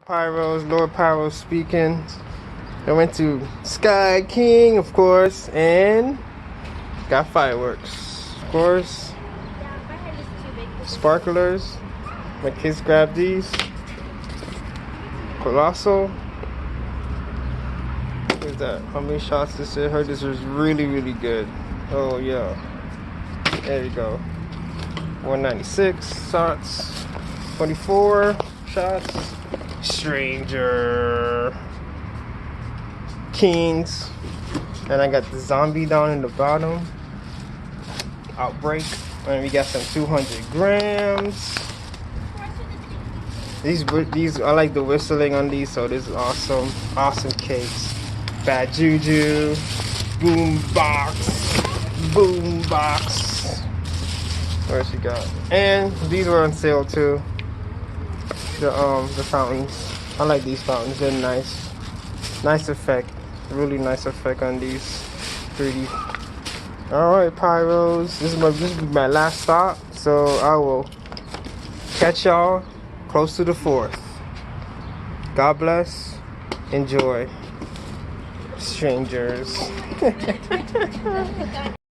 Pyros, Lord Pyros speaking. I went to Sky King, of course, and got fireworks, of course. Sparklers. My kids grabbed these. Colossal. What's that? How many shots this is? I heard this was really, really good. Oh, yeah. There you go. 196 shots. 24 shots. Stranger. Kings. And I got the zombie down in the bottom. Outbreak. And we got some 200 grams. These I like the whistling on these, so this is awesome. Awesome cakes. Bad Juju. Boom box. Boom box. What else you got? And these were on sale too. The fountains. I like these fountains. They're nice. Nice effect. Really nice effect on these 3D. Alright, Pyros. This will be my last stop. So I will catch y'all close to the 4th. God bless. Enjoy. Strangers.